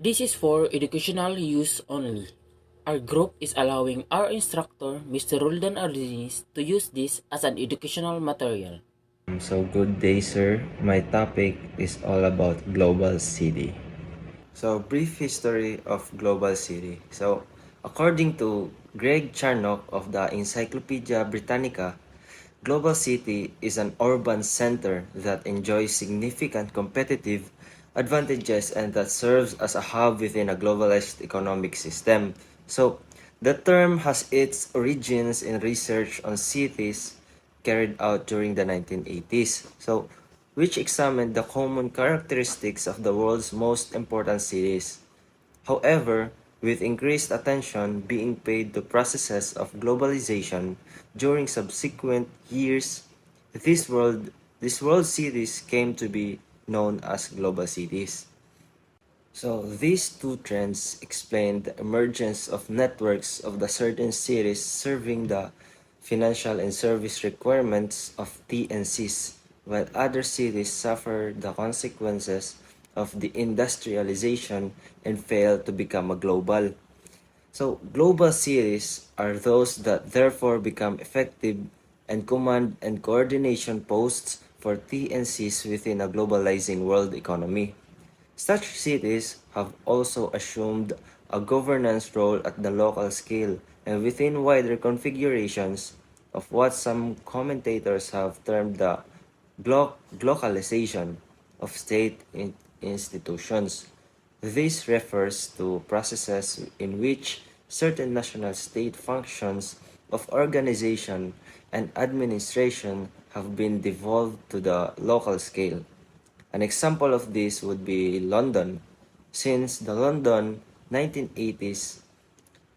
This is for educational use only. Our group is allowing our instructor, Mr. Roldan Ardinis, to use this as an educational material. So good day, sir. My topic is all about Global City. So brief history of Global City. So according to Greg Charnock of the Encyclopedia Britannica, Global City is an urban center that enjoys significant competitive advantages and that serves as a hub within a globalized economic system. So the term has its origins in research on cities carried out during the 1980s, which examined the common characteristics of the world's most important cities. However, with increased attention being paid to processes of globalization during subsequent years, these world cities came to be known as global cities. So these two trends explain the emergence of networks of the certain cities serving the financial and service requirements of TNCs, while other cities suffer the consequences of the industrialization and fail to become a global. So global cities are those that therefore become effective and command and coordination posts for TNCs within a globalizing world economy. Such cities have also assumed a governance role at the local scale and within wider configurations of what some commentators have termed the glocalization of institutions. This refers to processes in which certain national state functions of organization and administration have been devolved to the local scale. An example of this would be London. Since the London 1980s,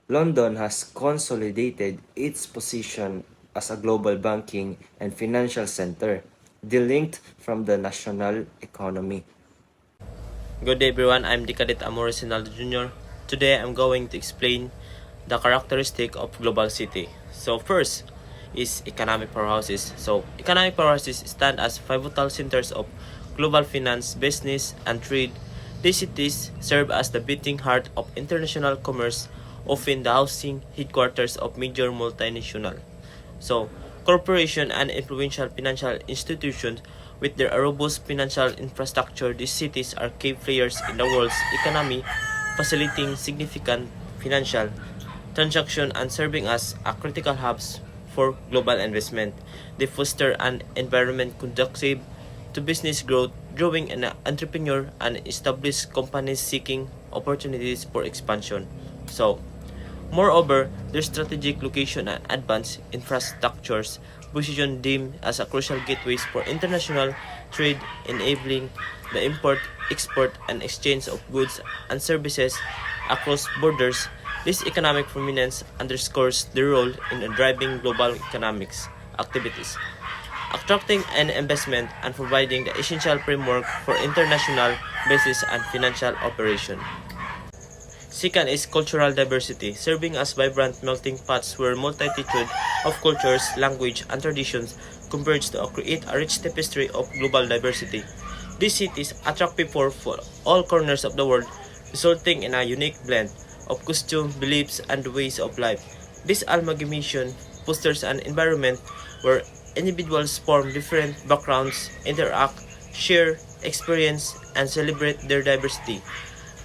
London has consolidated its position as a global banking and financial center, delinked from the national economy. Good day everyone, I'm Dicadet Amores Sinaldo Jr. Today I'm going to explain the characteristic of global city. So first is economic powerhouses. So economic powerhouses stand as pivotal centers of global finance, business, and trade. These cities serve as the beating heart of international commerce, often the housing headquarters of major multinational. So corporation and influential financial institutions with their robust financial infrastructure, these cities are key players in the world's economy, facilitating significant financial transaction and serving as a critical hubs for global investment. They foster an environment conducive to business growth, drawing an entrepreneur and established companies seeking opportunities for expansion. So, moreover, their strategic location and advanced infrastructures position them as a crucial gateways for international trade, enabling the import, export, and exchange of goods and services across borders. This economic prominence underscores their role in driving global economics activities, attracting an investment and providing the essential framework for international business and financial operation. Second is cultural diversity, serving as vibrant melting pots where multitude of cultures, language, and traditions converge to create a rich tapestry of global diversity. These cities attract people from all corners of the world, resulting in a unique blend of costume, beliefs, and ways of life. This amalgamation fosters an environment where individuals from different backgrounds interact, share, experience, and celebrate their diversity.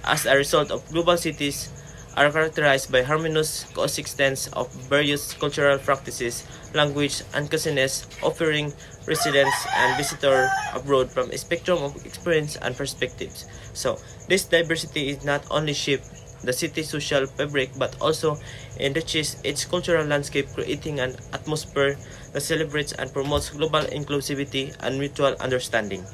As a result of global cities are characterized by harmonious coexistence of various cultural practices, language, and cuisines, offering residents and visitors abroad from a spectrum of experience and perspectives. So, this diversity is not only shape the city's social fabric but also enriches its cultural landscape, creating an atmosphere that celebrates and promotes global inclusivity and mutual understanding.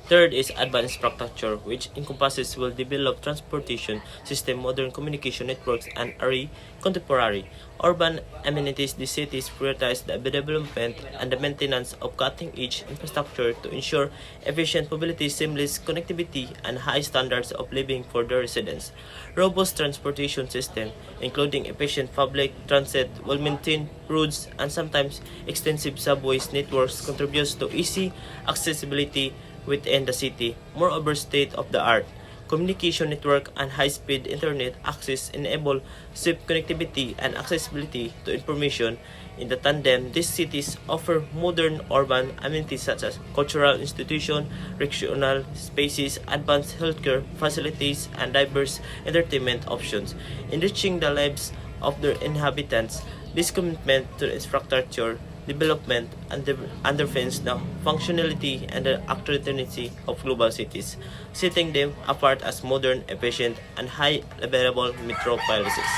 Third is advanced infrastructure, which encompasses well-developed transportation system, modern communication networks, and contemporary urban amenities. The cities prioritize the development and the maintenance of cutting-edge infrastructure to ensure efficient mobility, seamless connectivity, and high standards of living for their residents. Robust transportation system, including efficient public transit, well-maintained roads, and sometimes extensive subways networks, contributes to easy accessibility within the city. Moreover, state-of-the-art communication network, and high-speed internet access enable swift connectivity and accessibility to information. In the tandem, these cities offer modern urban amenities such as cultural institutions, recreational spaces, advanced healthcare facilities, and diverse entertainment options, enriching the lives of their inhabitants. This commitment to infrastructure development underpins the functionality and the attractiveness of global cities, setting them apart as modern, efficient, and high-available metropolises.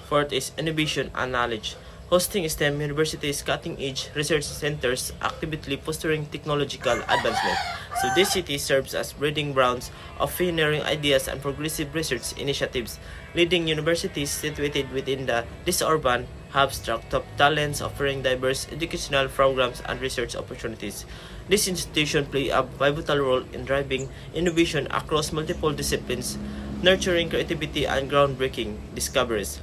Fourth is innovation and knowledge. Hosting STEM universities, cutting-edge research centers, actively fostering technological advancement. So this city serves as breeding grounds of pioneering ideas and progressive research initiatives. Leading universities situated within this urban hubs attract top talents, offering diverse educational programs and research opportunities. These institutions play a pivotal role in driving innovation across multiple disciplines, nurturing creativity and groundbreaking discoveries.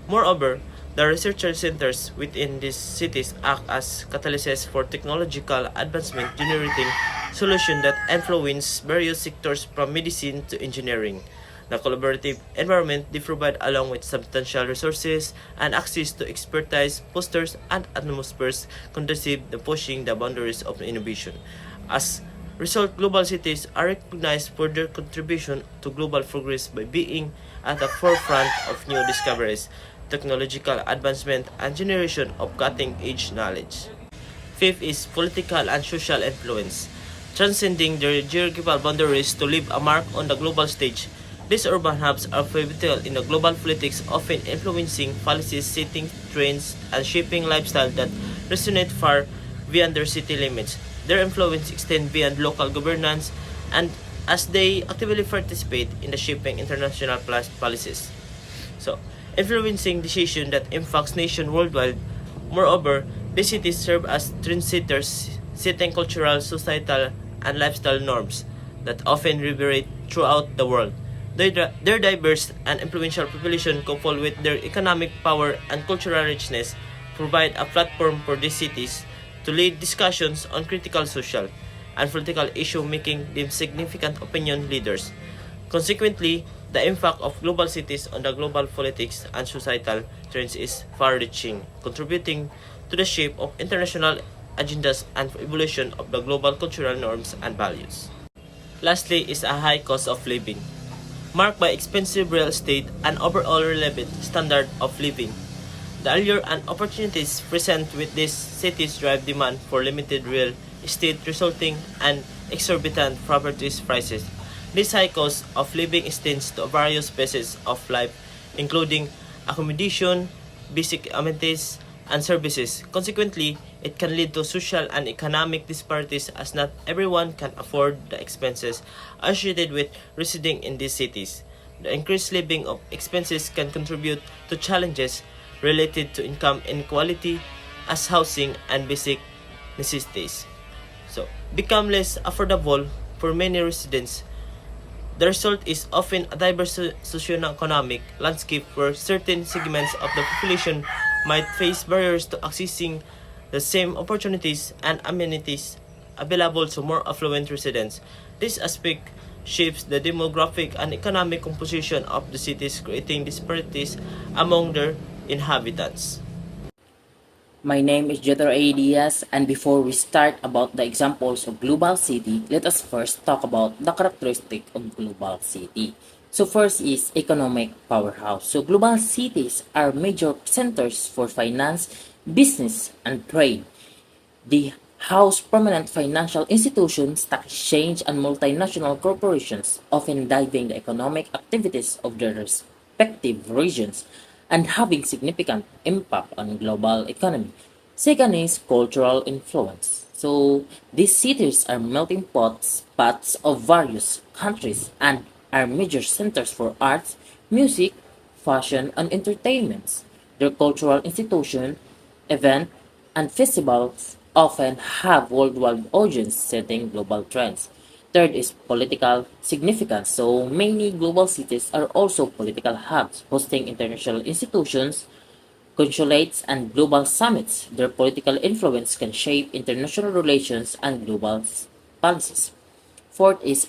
Moreover, the research centers within these cities act as catalysts for technological advancement, generating solutions that influence various sectors from medicine to engineering. The collaborative environment they provide, along with substantial resources and access to expertise, fosters an atmosphere conducive to pushing the boundaries of innovation. As result, global cities are recognized for their contribution to global progress by being at the forefront of new discoveries, technological advancement, and generation of cutting-edge knowledge. Fifth is political and social influence. Transcending their geographical boundaries to leave a mark on the global stage, these urban hubs are pivotal in the global politics, often influencing policies, setting trends, and shaping lifestyle that resonate far beyond their city limits. Their influence extends beyond local governance, and as they actively participate in the shaping international policies. So, influencing decisions that impacts nations worldwide. Moreover, these cities serve as trendsetters, setting cultural, societal, and lifestyle norms that often reverberate throughout the world. Their diverse and influential population, coupled with their economic power and cultural richness, provide a platform for these cities to lead discussions on critical social and political issues, making them significant opinion leaders. Consequently, the impact of global cities on the global politics and societal trends is far-reaching, contributing to the shape of international agendas and evolution of the global cultural norms and values. Lastly is a high cost of living, marked by expensive real estate and overall relevant standard of living. The allure and opportunities present with these cities drive demand for limited real estate, resulting in exorbitant property prices. This high cost of living extends to various phases of life, including accommodation, basic amenities, and services. Consequently, it can lead to social and economic disparities, as not everyone can afford the expenses associated with residing in these cities. The increased living of expenses can contribute to challenges related to income inequality, as housing and basic necessities become less affordable for many residents. The result is often a diverse socio-economic landscape where certain segments of the population might face barriers to accessing the same opportunities and amenities available to more affluent residents. This aspect shapes the demographic and economic composition of the cities, creating disparities among their inhabitants. My name is Jetro A. Diaz, and before we start about the examples of global city, let us first talk about the characteristic of global city. So first is economic powerhouse. So global cities are major centers for finance, business, and trade. They house prominent financial institutions, stock exchange, and multinational corporations, often driving the economic activities of their respective regions and having significant impact on global economy. Second is cultural influence. So these cities are melting pots of various countries and are major centers for arts, music, fashion, and entertainment. Their cultural institution, event, and festivals often have worldwide audience setting global trends. Third is political significance. So many global cities are also political hubs, hosting international institutions, consulates, and global summits. Their political influence can shape international relations and global policies. Fourth is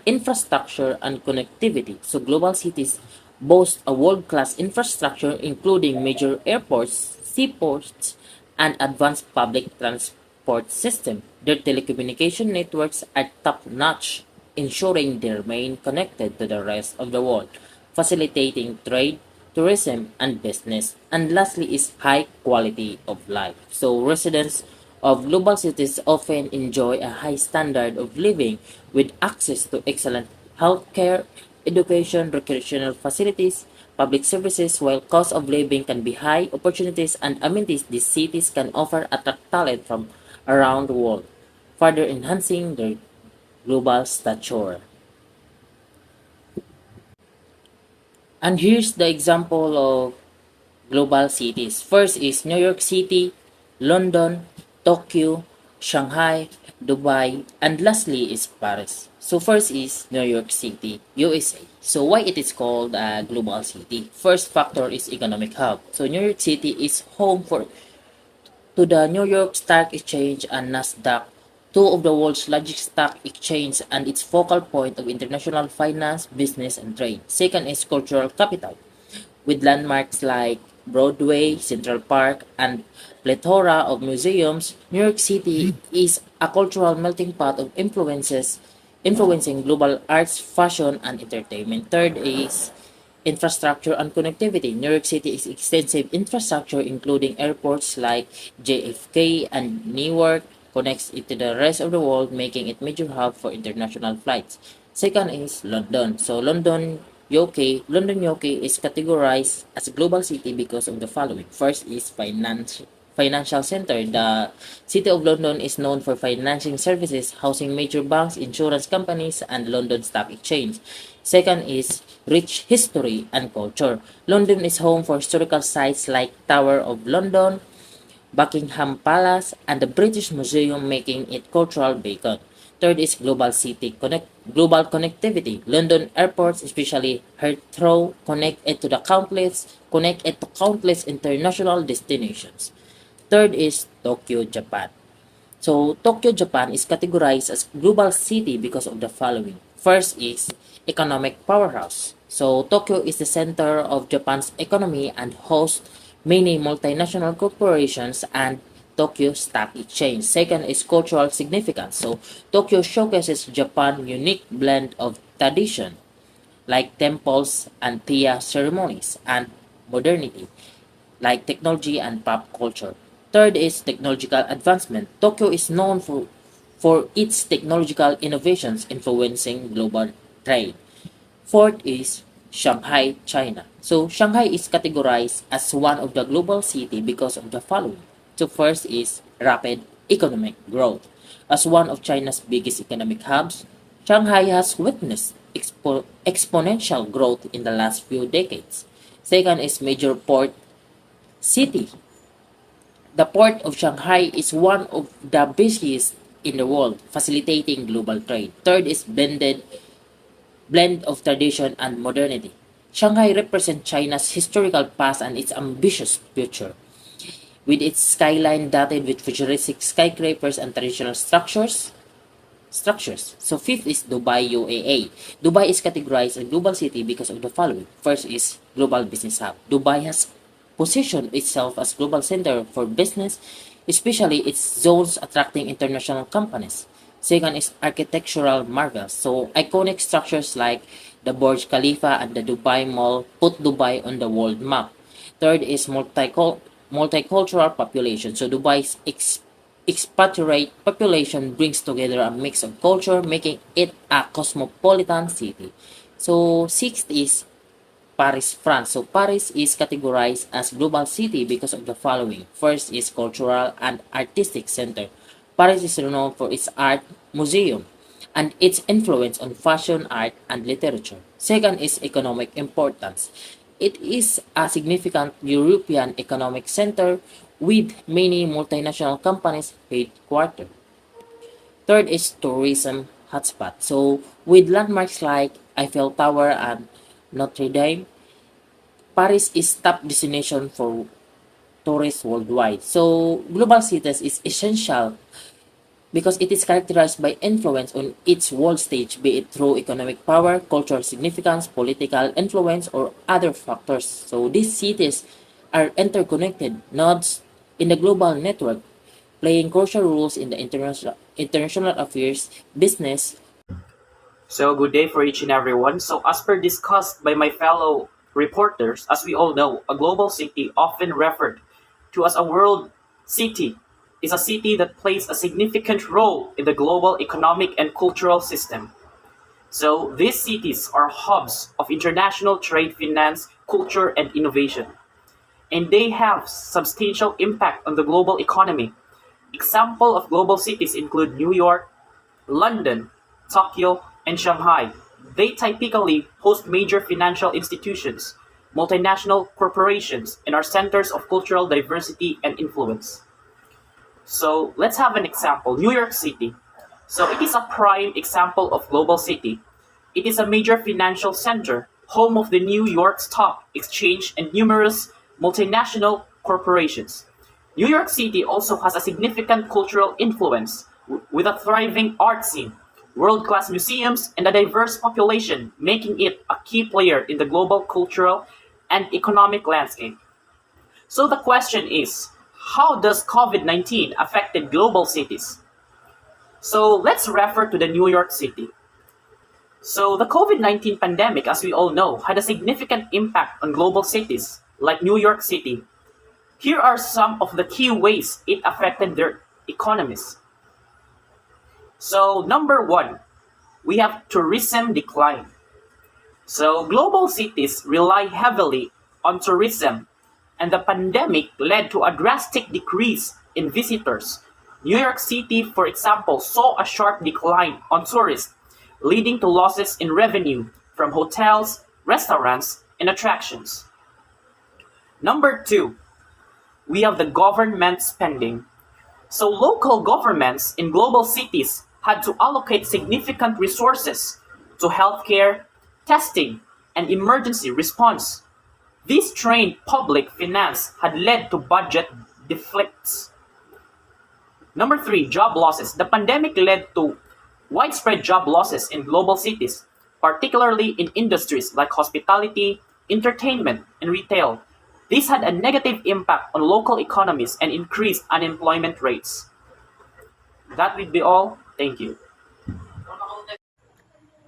infrastructure and connectivity. So global cities boast a world-class infrastructure including major airports, seaports, and advanced public transport system. Their telecommunication networks are top-notch, ensuring they remain connected to the rest of the world, facilitating trade, tourism, and business. And lastly is high quality of life. So residents of global cities often enjoy a high standard of living with access to excellent healthcare, education, recreational facilities, public services, while cost of living can be high, opportunities and amenities these cities can offer attract talent from around the world, further enhancing their global stature. And here's the example of global cities. First is New York City, London, Tokyo, Shanghai, Dubai, and lastly is Paris. So first is New York City, USA. So why it is called a global city? First factor is economic hub. So New York City is home to the New York Stock Exchange and Nasdaq, two of the world's largest stock exchanges and its focal point of international finance, business, and trade. Second is cultural capital with landmarks like Broadway, Central Park, and plethora of museums. New York City is a cultural melting pot of influences influencing global arts, fashion, and entertainment. Third is infrastructure and connectivity. New York City is extensive infrastructure including airports like JFK and Newark connects it to the rest of the world, making it major hub for international flights. Second is London. So London UK is categorized as a global city because of the following. First is financial center. The City of London is known for financing services, housing major banks, insurance companies, and London Stock Exchange. Second is rich history and culture. London is home for historical sites like Tower of London, Buckingham Palace, and the British Museum, making it cultural beacon. Third is global connectivity. London airports, especially Heathrow, connect it to countless international destinations. Third is Tokyo, Japan. So Tokyo, Japan is categorized as global city because of the following. First is economic powerhouse. So Tokyo is the center of Japan's economy and hosts many multinational corporations and Tokyo Stock Exchange. Second is cultural significance. So Tokyo showcases Japan's unique blend of tradition like temples and tea ceremonies and modernity like technology and pop culture. Third is technological advancement. Tokyo is known for its technological innovations influencing global trade. Fourth is Shanghai, China. So Shanghai is categorized as one of the global city because of the following. So first is rapid economic growth. As one of China's biggest economic hubs, Shanghai has witnessed exponential growth in the last few decades. Second is major port city. The port of Shanghai is one of the busiest in the world, facilitating global trade. Third is blend of tradition and modernity. Shanghai represents China's historical past and its ambitious future, with its skyline dotted with futuristic skyscrapers and traditional structures. So fifth is Dubai, UAE. Dubai is categorized as a global city because of the following. First is global business hub. Dubai has positioned itself as global center for business, especially its zones attracting international companies. Second is architectural marvels. So iconic structures like the Burj Khalifa and the Dubai Mall put Dubai on the world map. Third is multicultural population. So Dubai's expatriate population brings together a mix of culture, making it a cosmopolitan city. So sixth is Paris, France. So Paris is categorized as global city because of the following. First is cultural and artistic center. Paris is renowned for its art museum and its influence on fashion, art, and literature. Second is economic importance. It is a significant European economic center with many multinational companies headquartered. Third is tourism hotspot. So with landmarks like Eiffel Tower and Notre Dame, Paris is top destination for tourists worldwide. So global cities is essential because it is characterized by influence on its world stage, be it through economic power, cultural significance, political influence, or other factors. So these cities are interconnected nodes in the global network, playing crucial roles in the international affairs, business. So, good day for each and everyone. So, as per discussed by my fellow reporters, as we all know, a global city, often referred to as a world city, is a city that plays a significant role in the global economic and cultural system. So, these cities are hubs of international trade, finance, culture, and innovation, and they have substantial impact on the global economy. Example of global cities include New York, London, Tokyo, and Shanghai. They typically host major financial institutions, multinational corporations, and are centers of cultural diversity and influence. So let's have an example. New York City. So it is a prime example of global city. It is a major financial center, home of the New York Stock Exchange and numerous multinational corporations. New York City also has a significant cultural influence with a thriving art scene, world-class museums, and a diverse population, making it a key player in the global cultural and economic landscape. So the question is, how does COVID-19 affected global cities? So let's refer to the New York City. So the COVID-19 pandemic, as we all know, had a significant impact on global cities like New York City. Here are some of the key ways it affected their economies. So number one, we have tourism decline. So global cities rely heavily on tourism, and the pandemic led to a drastic decrease in visitors. New York City, for example, saw a sharp decline on tourists, leading to losses in revenue from hotels, restaurants, and attractions. Number two, we have the government spending. So local governments in global cities had to allocate significant resources to healthcare, testing, and emergency response. This strained public finance had led to budget deficits. Number three, job losses. The pandemic led to widespread job losses in global cities, particularly in industries like hospitality, entertainment, and retail. This had a negative impact on local economies and increased unemployment rates. That would be all. Thank you.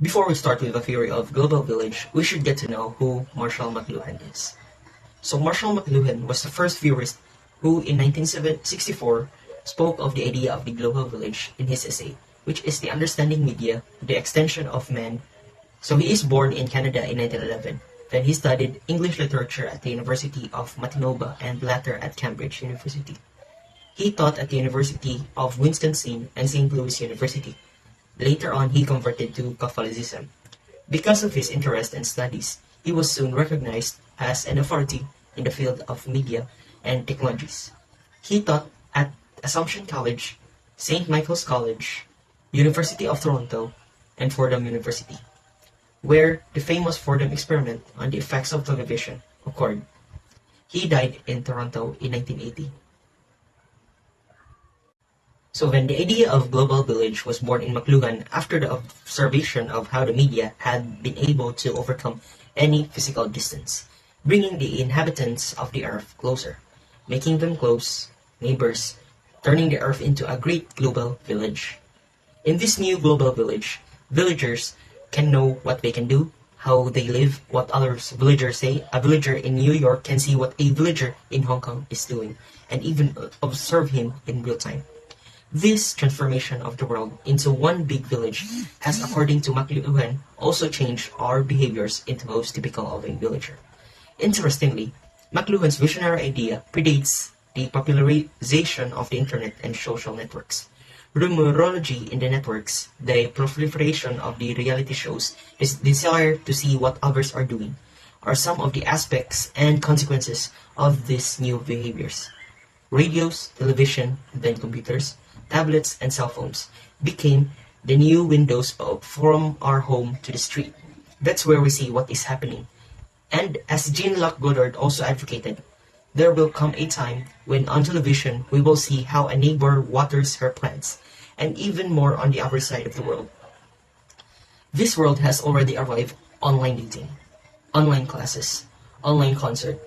Before we start with the theory of global village, we should get to know who Marshall McLuhan is. So Marshall McLuhan was the first theorist who in 1964 spoke of the idea of the global village in his essay, which is the understanding media, the extension of man. So he is born in Canada in 1911. Then he studied English literature at the University of Manitoba and later at Cambridge University. He taught at the University of Wisconsin and St. Louis University. Later on, he converted to Catholicism. Because of his interest and studies, he was soon recognized as an authority in the field of media and technologies. He taught at Assumption College, St. Michael's College, University of Toronto, and Fordham University, where the famous Fordham experiment on the effects of television occurred. He died in Toronto in 1980. So then the idea of global village was born in McLuhan after the observation of how the media had been able to overcome any physical distance, bringing the inhabitants of the earth closer, making them close neighbors, turning the earth into a great global village. In this new global village, villagers can know what they can do, how they live, what other villagers say. A villager in New York can see what a villager in Hong Kong is doing, and even observe him in real time. This transformation of the world into one big village has, according to McLuhan, also changed our behaviors into those typical of a villager. Interestingly, McLuhan's visionary idea predates the popularization of the internet and social networks. Rumorology in the networks, the proliferation of the reality shows, this desire to see what others are doing, are some of the aspects and consequences of these new behaviors. Radios, television, then computers, tablets, and cell phones became the new windows from our home to the street. That's where we see what is happening. And as Jean-Luc Godard also advocated, there will come a time when on television we will see how a neighbor waters her plants, and even more on the other side of the world. This world has already arrived: online dating, online classes, online concert.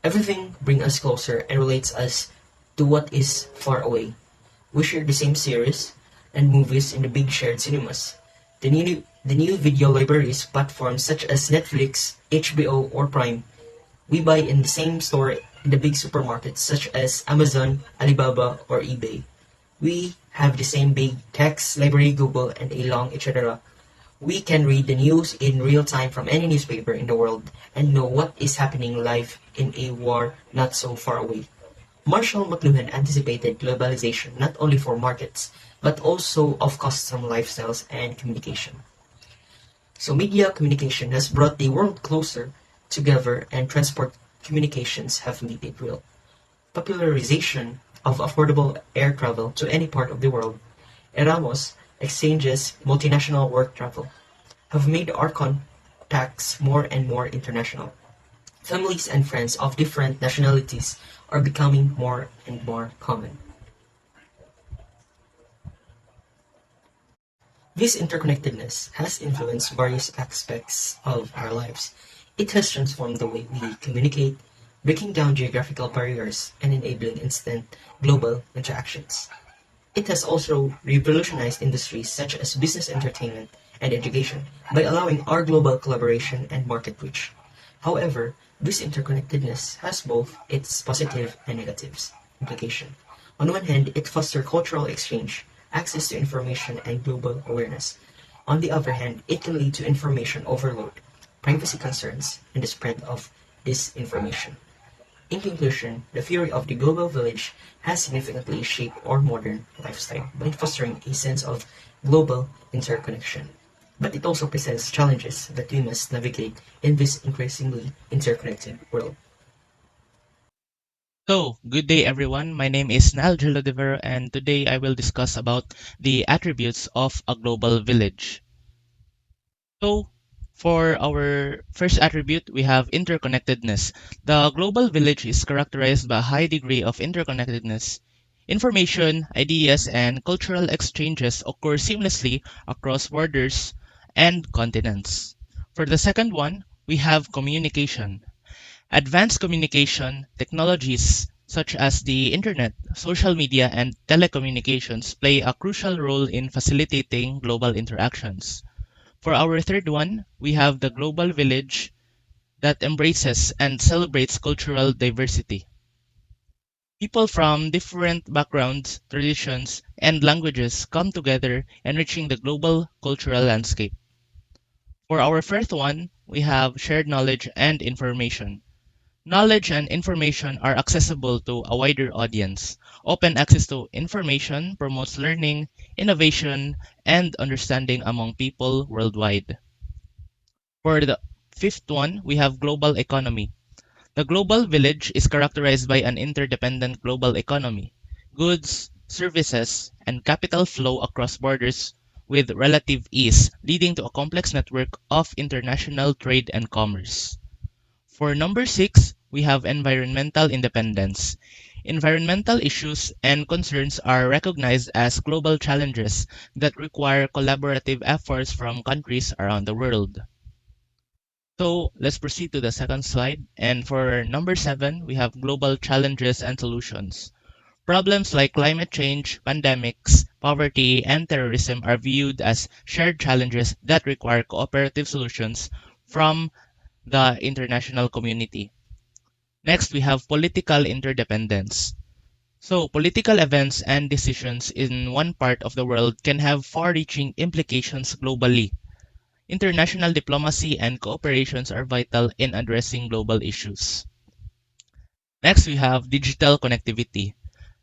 Everything brings us closer and relates us to what is far away. We share the same series and movies in the big shared cinemas. The new video libraries platforms such as Netflix, HBO, or Prime. We buy in the same store in the big supermarkets such as Amazon, Alibaba, or eBay. We have the same big text library, Google, and a long etc. We can read the news in real time from any newspaper in the world and know what is happening live in a war not so far away. Marshall McLuhan anticipated globalization not only for markets, but also of custom lifestyles and communication. So media communication has brought the world closer together, and transport communications have made it real. Popularization of affordable air travel to any part of the world, Erasmus exchanges, multinational work travel, have made our contacts more and more international. Families and friends of different nationalities are becoming more and more common. This interconnectedness has influenced various aspects of our lives. It has transformed the way we communicate, breaking down geographical barriers and enabling instant global interactions. It has also revolutionized industries such as business, entertainment, and education by allowing our global collaboration and market reach. However, this interconnectedness has both its positive and negatives implication. On one hand, it fosters cultural exchange, access to information, and global awareness. On the other hand, it can lead to information overload, privacy concerns, and the spread of disinformation. In conclusion, the theory of the global village has significantly shaped our modern lifestyle by fostering a sense of global interconnection. But it also presents challenges that we must navigate in this increasingly interconnected world. So, good day everyone. My name is Nal Gelodiver, and today I will discuss about the attributes of a global village. So, for our first attribute, we have interconnectedness. The global village is characterized by a high degree of interconnectedness. Information, ideas, and cultural exchanges occur seamlessly across borders and continents. For the second one, we have communication. Advanced communication technologies such as the internet, social media, and telecommunications play a crucial role in facilitating global interactions. For our third one, we have the global village that embraces and celebrates cultural diversity. People from different backgrounds, traditions, and languages come together, enriching the global cultural landscape. For our fourth one, we have shared knowledge and information. Knowledge and information are accessible to a wider audience. Open access to information promotes learning, innovation, and understanding among people worldwide. For the fifth one, we have global economy. The global village is characterized by an interdependent global economy. Goods, services, and capital flow across borders with relative ease, leading to a complex network of international trade and commerce. For number 6, we have environmental independence. Environmental issues and concerns are recognized as global challenges that require collaborative efforts from countries around the world. So let's proceed to the second slide. And for number 7, we have global challenges and solutions. Problems like climate change, pandemics, poverty, and terrorism are viewed as shared challenges that require cooperative solutions from the international community. Next, we have political interdependence. So, political events and decisions in one part of the world can have far-reaching implications globally. International diplomacy and cooperations are vital in addressing global issues. Next, we have digital connectivity.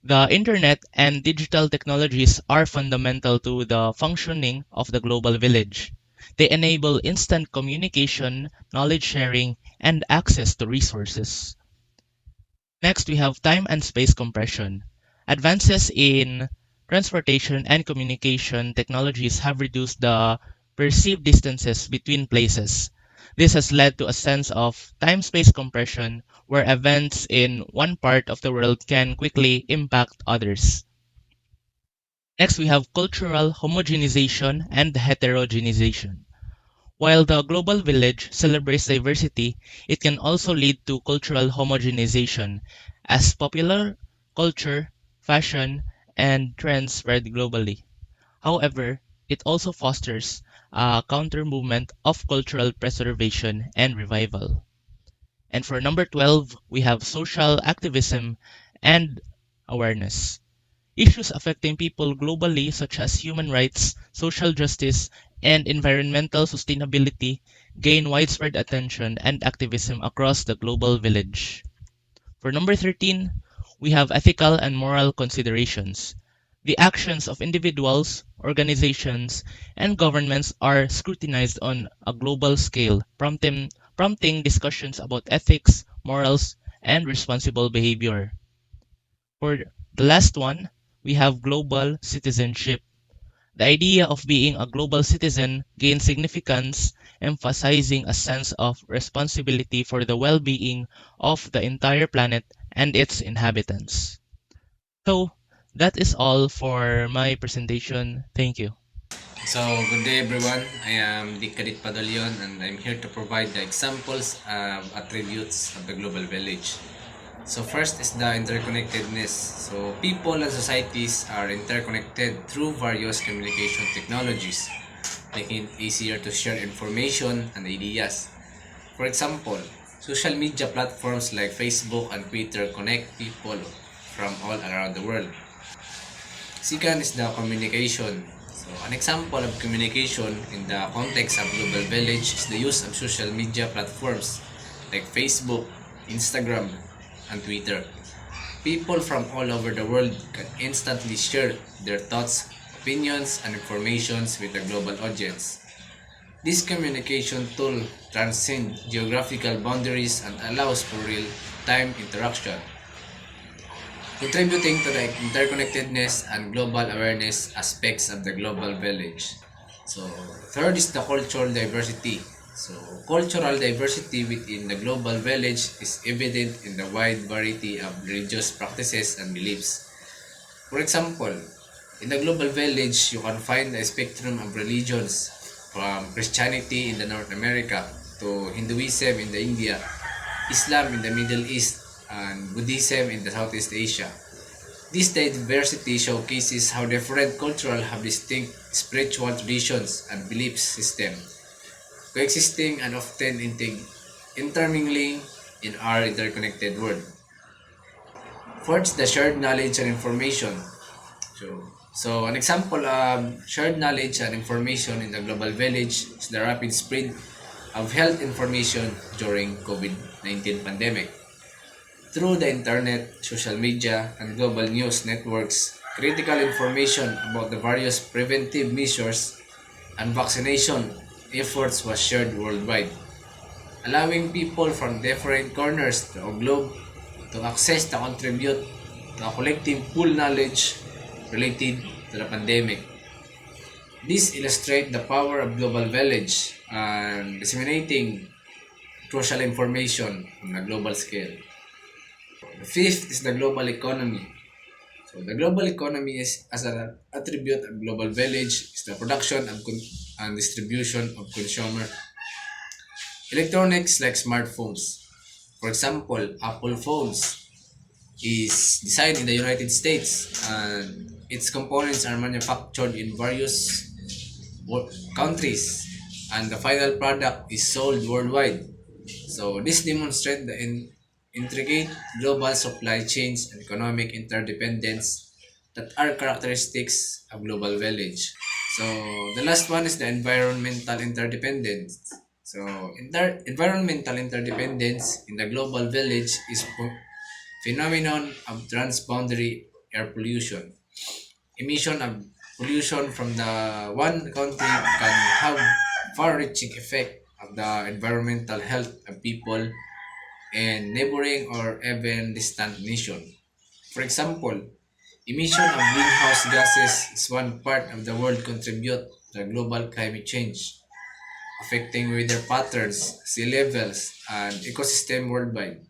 The internet and digital technologies are fundamental to the functioning of the global village. They enable instant communication, knowledge sharing, and access to resources. Next, we have time and space compression. Advances in transportation and communication technologies have reduced the perceived distances between places. This has led to a sense of time-space compression where events in one part of the world can quickly impact others. Next, we have cultural homogenization and heterogenization. While the global village celebrates diversity, it can also lead to cultural homogenization as popular culture, fashion, and trends spread globally. However, it also fosters a counter movement of cultural preservation and revival. And for number 12, we have social activism and awareness. Issues affecting people globally, such as human rights, social justice, and environmental sustainability, gain widespread attention and activism across the global village. For number 13, we have ethical and moral considerations. The actions of individuals, organizations, and governments are scrutinized on a global scale, prompting discussions about ethics, morals, and responsible behavior. For the last one, we have global citizenship. The idea of being a global citizen gains significance, emphasizing a sense of responsibility for the well being of the entire planet and its inhabitants. So, that is all for my presentation. Thank you. So, good day everyone. I am Dicadit Padalion and I'm here to provide the examples of attributes of the global village. So, first is the interconnectedness. So, people and societies are interconnected through various communication technologies, making it easier to share information and ideas. For example, social media platforms like Facebook and Twitter connect people from all around the world. Second is the communication. So, an example of communication in the context of global village is the use of social media platforms like Facebook, Instagram, and Twitter. People from all over the world can instantly share their thoughts, opinions, and informations with a global audience. This communication tool transcends geographical boundaries and allows for real-time interaction, contributing to the interconnectedness and global awareness aspects of the global village. So, third is the cultural diversity. So, cultural diversity within the global village is evident in the wide variety of religious practices and beliefs. For example, in the global village, you can find a spectrum of religions from Christianity in the North America to Hinduism in the India, Islam in the Middle East, and Buddhism in the Southeast Asia. This diversity showcases how different cultures have distinct spiritual traditions and belief systems, coexisting and often intermingling in our interconnected world. Fourth, the shared knowledge and information. So an example of shared knowledge and information in the global village is the rapid spread of health information during COVID-19 pandemic. Through the internet, social media, and global news networks, critical information about the various preventive measures and vaccination efforts was shared worldwide, allowing people from different corners of the globe to access to contribute to a collective pool knowledge related to the pandemic. This illustrates the power of global village and disseminating crucial information on a global scale. The fifth is the global economy. So the global economy is as an attribute of global village is the production and distribution of consumer electronics like smartphones. For example, Apple phones is designed in the United States and its components are manufactured in various countries and the final product is sold worldwide. So this demonstrates the intricate global supply chains and economic interdependence that are characteristics of global village. So the last one is the environmental interdependence. So environmental interdependence in the global village is phenomenon of transboundary air pollution. Emission of pollution from the one country can have far-reaching effect of the environmental health of people in neighboring or even distant nation. For example, emission of greenhouse gases is one part of the world contribute to global climate change, affecting weather patterns, sea levels, and ecosystem worldwide.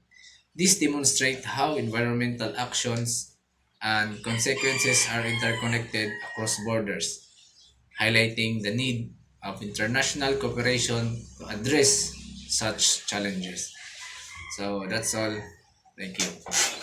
This demonstrates how environmental actions and consequences are interconnected across borders, highlighting the need of international cooperation to address such challenges. So that's all. Thank you.